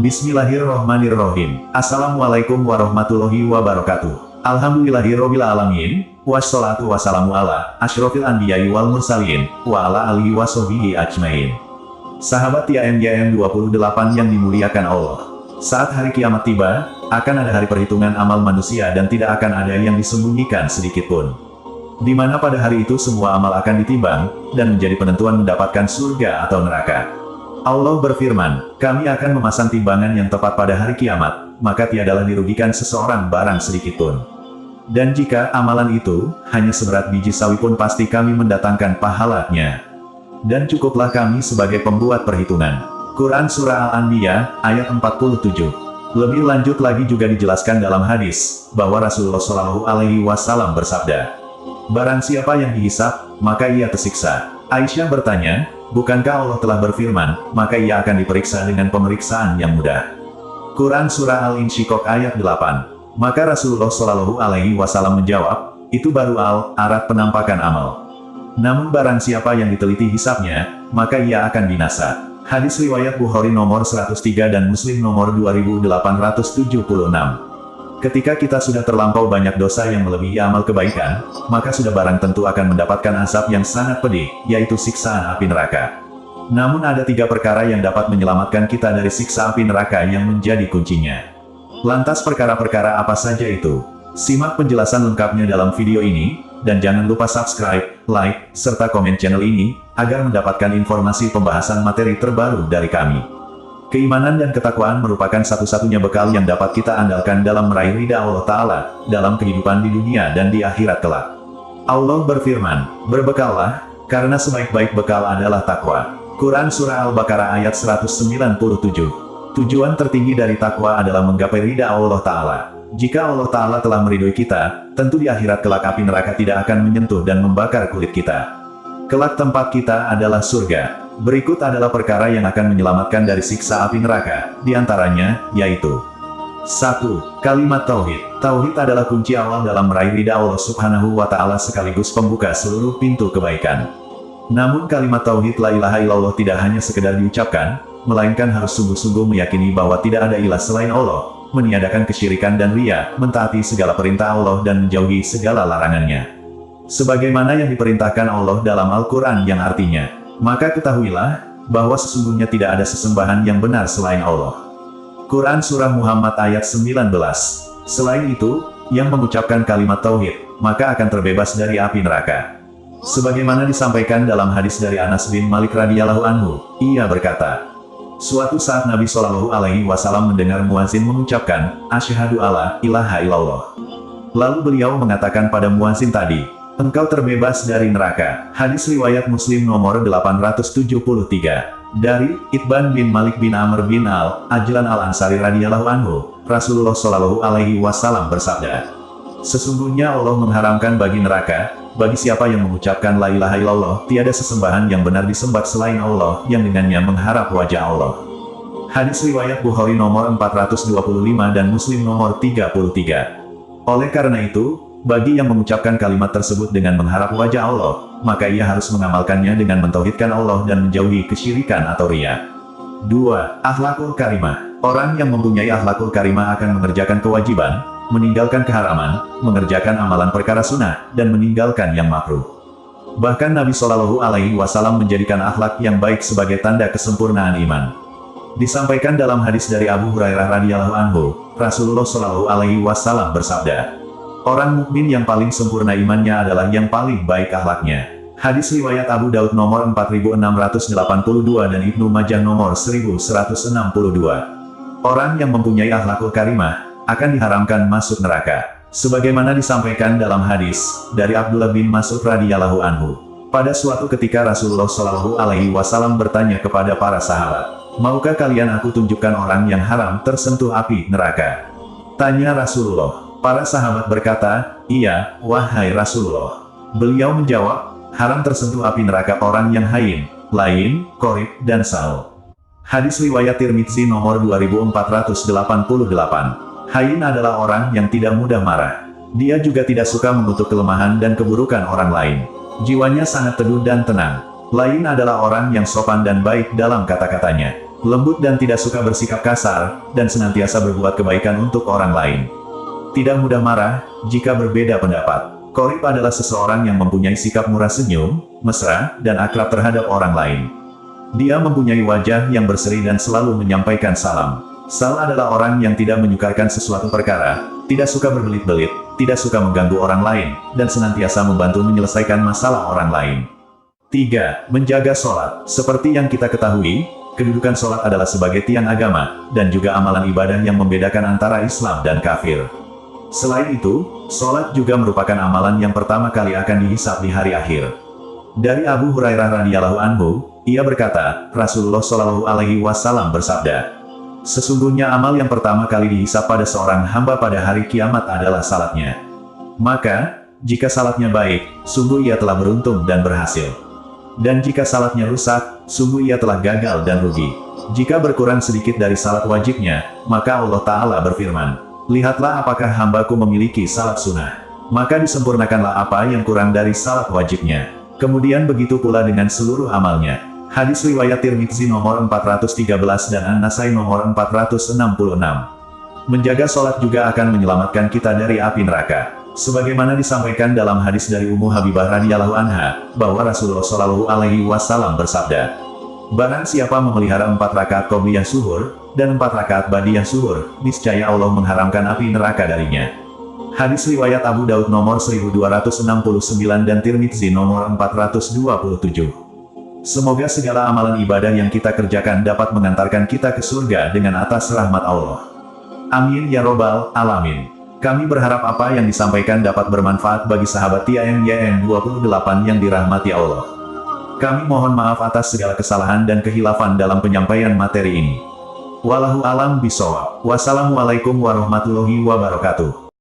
Bismillahirrohmanirrohim. Assalamualaikum warahmatullahi wabarakatuh. Alhamdulillahirabbil alamin. Wassalatu wassalamu ala asyrofil anbiya'i wal mursalin wa ala alihi washabihi ajmain. Sahabat YM 28 yang dimuliakan Allah. Saat hari kiamat tiba, akan ada hari perhitungan amal manusia dan tidak akan ada yang disembunyikan sedikitpun. Di mana pada hari itu semua amal akan ditimbang, dan menjadi penentuan mendapatkan surga atau neraka. Allah berfirman, kami akan memasang timbangan yang tepat pada hari kiamat, maka tiadalah dirugikan seseorang barang sedikitpun. Dan jika amalan itu hanya seberat biji sawi pun pasti kami mendatangkan pahalanya. Dan cukuplah kami sebagai pembuat perhitungan. Quran Surah Al-Anbiya, ayat 47. Lebih lanjut lagi juga dijelaskan dalam hadis, bahwa Rasulullah SAW bersabda, barang siapa yang dihisab, maka ia tersiksa. Aisyah bertanya, bukankah Allah telah berfirman, maka ia akan diperiksa dengan pemeriksaan yang mudah. Quran Surah Al-Insyiqaq ayat 8. Maka Rasulullah SAW menjawab, itu baru al-arat penampakan amal. Namun barang siapa yang diteliti hisabnya, maka ia akan binasa. Hadis riwayat Bukhari nomor 103 dan Muslim nomor 2876. Ketika kita sudah terlampau banyak dosa yang melebihi amal kebaikan, maka sudah barang tentu akan mendapatkan azab yang sangat pedih, yaitu siksaan api neraka. Namun ada 3 perkara yang dapat menyelamatkan kita dari siksa api neraka yang menjadi kuncinya. Lantas perkara-perkara apa saja itu? Simak penjelasan lengkapnya dalam video ini, dan jangan lupa subscribe, like, serta komen channel ini, agar mendapatkan informasi pembahasan materi terbaru dari kami. Keimanan dan ketakwaan merupakan satu-satunya bekal yang dapat kita andalkan dalam meraih ridha Allah Ta'ala, dalam kehidupan di dunia dan di akhirat kelak. Allah berfirman, berbekallah, karena sebaik-baik bekal adalah takwa. Quran Surah Al-Baqarah ayat 197. Tujuan tertinggi dari takwa adalah menggapai ridha Allah Ta'ala. Jika Allah Ta'ala telah meridhoi kita, tentu di akhirat kelak api neraka tidak akan menyentuh dan membakar kulit kita. Kelak tempat kita adalah surga. Berikut adalah perkara yang akan menyelamatkan dari siksa api neraka, diantaranya, yaitu 1. Kalimat Tauhid. Tauhid adalah kunci awal dalam meraih ridha Allah Subhanahu wa Ta'ala sekaligus pembuka seluruh pintu kebaikan. Namun kalimat Tauhid la ilaha illallah tidak hanya sekedar diucapkan, melainkan harus sungguh-sungguh meyakini bahwa tidak ada ilah selain Allah, meniadakan kesyirikan dan riya, mentaati segala perintah Allah dan menjauhi segala larangannya. Sebagaimana yang diperintahkan Allah dalam Al-Quran yang artinya, maka ketahuilah, bahwa sesungguhnya tidak ada sesembahan yang benar selain Allah. Quran Surah Muhammad ayat 19. Selain itu, yang mengucapkan kalimat Tauhid, maka akan terbebas dari api neraka. Sebagaimana disampaikan dalam hadis dari Anas bin Malik radhiyallahu anhu, ia berkata, suatu saat Nabi SAW mendengar muadzin mengucapkan, asyhadu alla ilaha illallah. Lalu beliau mengatakan pada muadzin tadi, engkau terbebas dari neraka. Hadis riwayat Muslim nomor 873. Dari Itban bin Malik bin Amr bin Al-Ajlan Al-Ansari radhiyallahu anhu, Rasulullah SAW bersabda, sesungguhnya Allah mengharamkan bagi neraka, bagi siapa yang mengucapkan la ilaha illallah, tiada sesembahan yang benar disembah selain Allah, yang dengannya mengharap wajah Allah. Hadis riwayat Bukhari nomor 425 dan Muslim nomor 33. Oleh karena itu, bagi yang mengucapkan kalimat tersebut dengan mengharap wajah Allah, maka ia harus mengamalkannya dengan mentauhidkan Allah dan menjauhi kesyirikan atau riya. 2. Akhlakul karimah. Orang yang mempunyai akhlakul karimah akan mengerjakan kewajiban, meninggalkan keharaman, mengerjakan amalan perkara sunnah, dan meninggalkan yang makruh. Bahkan Nabi SAW menjadikan akhlak yang baik sebagai tanda kesempurnaan iman. Disampaikan dalam hadis dari Abu Hurairah radhiyallahu anhu, Rasulullah SAW bersabda, orang mukmin yang paling sempurna imannya adalah yang paling baik akhlaknya. Hadis riwayat Abu Daud nomor 4682 dan Ibnu Majah nomor 1162. Orang yang mempunyai akhlakul karimah akan diharamkan masuk neraka. Sebagaimana disampaikan dalam hadis dari Abdullah bin Mas'ud radhiyallahu anhu. Pada suatu ketika Rasulullah SAW bertanya kepada para sahabat, maukah kalian aku tunjukkan orang yang haram tersentuh api neraka? Tanya Rasulullah. Para sahabat berkata, iya, wahai Rasulullah. Beliau menjawab, haram tersentuh api neraka orang yang hain, lain, korib, dan saul. Hadis riwayat Tirmidzi nomor 2488. Hain adalah orang yang tidak mudah marah. Dia juga tidak suka mengutuk kelemahan dan keburukan orang lain. Jiwanya sangat teduh dan tenang. Lain adalah orang yang sopan dan baik dalam kata-katanya. lembut dan tidak suka bersikap kasar, dan senantiasa berbuat kebaikan untuk orang lain. Tidak mudah marah, jika berbeda pendapat. Qorib adalah seseorang yang mempunyai sikap murah senyum, mesra, dan akrab terhadap orang lain. Dia mempunyai wajah yang berseri dan selalu menyampaikan salam. Sal adalah orang yang tidak menyukakan sesuatu perkara, tidak suka berbelit-belit, tidak suka mengganggu orang lain, dan senantiasa membantu menyelesaikan masalah orang lain. 3. Menjaga sholat. Seperti yang kita ketahui, kedudukan sholat adalah sebagai tiang agama, dan juga amalan ibadah yang membedakan antara Islam dan kafir. Selain itu, sholat juga merupakan amalan yang pertama kali akan dihisab di hari akhir. Dari Abu Hurairah radhiyallahu anhu, ia berkata, Rasulullah Shallallahu alaihi wasallam bersabda, sesungguhnya amal yang pertama kali dihisab pada seorang hamba pada hari kiamat adalah salatnya. Maka, jika salatnya baik, sungguh ia telah beruntung dan berhasil. Dan jika salatnya rusak, sungguh ia telah gagal dan rugi. Jika berkurang sedikit dari salat wajibnya, maka Allah Ta'ala berfirman, lihatlah apakah hambaku memiliki salat sunnah. Maka disempurnakanlah apa yang kurang dari salat wajibnya. Kemudian begitu pula dengan seluruh amalnya. Hadis riwayat Tirmidzi nomor 413 dan An-Nasai nomor 466. Menjaga sholat juga akan menyelamatkan kita dari api neraka. Sebagaimana disampaikan dalam hadis dari Ummu Habibah radhiyallahu anha, bahwa Rasulullah Shallallahu alaihi wasallam bersabda, barang siapa memelihara 4 rakaat qobliyah zuhur, dan 4 rakaat ba'diyah zuhur, niscaya Allah mengharamkan api neraka darinya. Hadis riwayat Abu Daud nomor 1269 dan Tirmidzi nomor 427. Semoga segala amalan ibadah yang kita kerjakan dapat mengantarkan kita ke surga dengan atas rahmat Allah. Amin ya robbal alamin. Kami berharap apa yang disampaikan dapat bermanfaat bagi sahabat TIMYN 28 yang dirahmati Allah. Kami mohon maaf atas segala kesalahan dan kehilafan dalam penyampaian materi ini. Wallahu alam bishawab. Wassalamualaikum warahmatullahi wabarakatuh.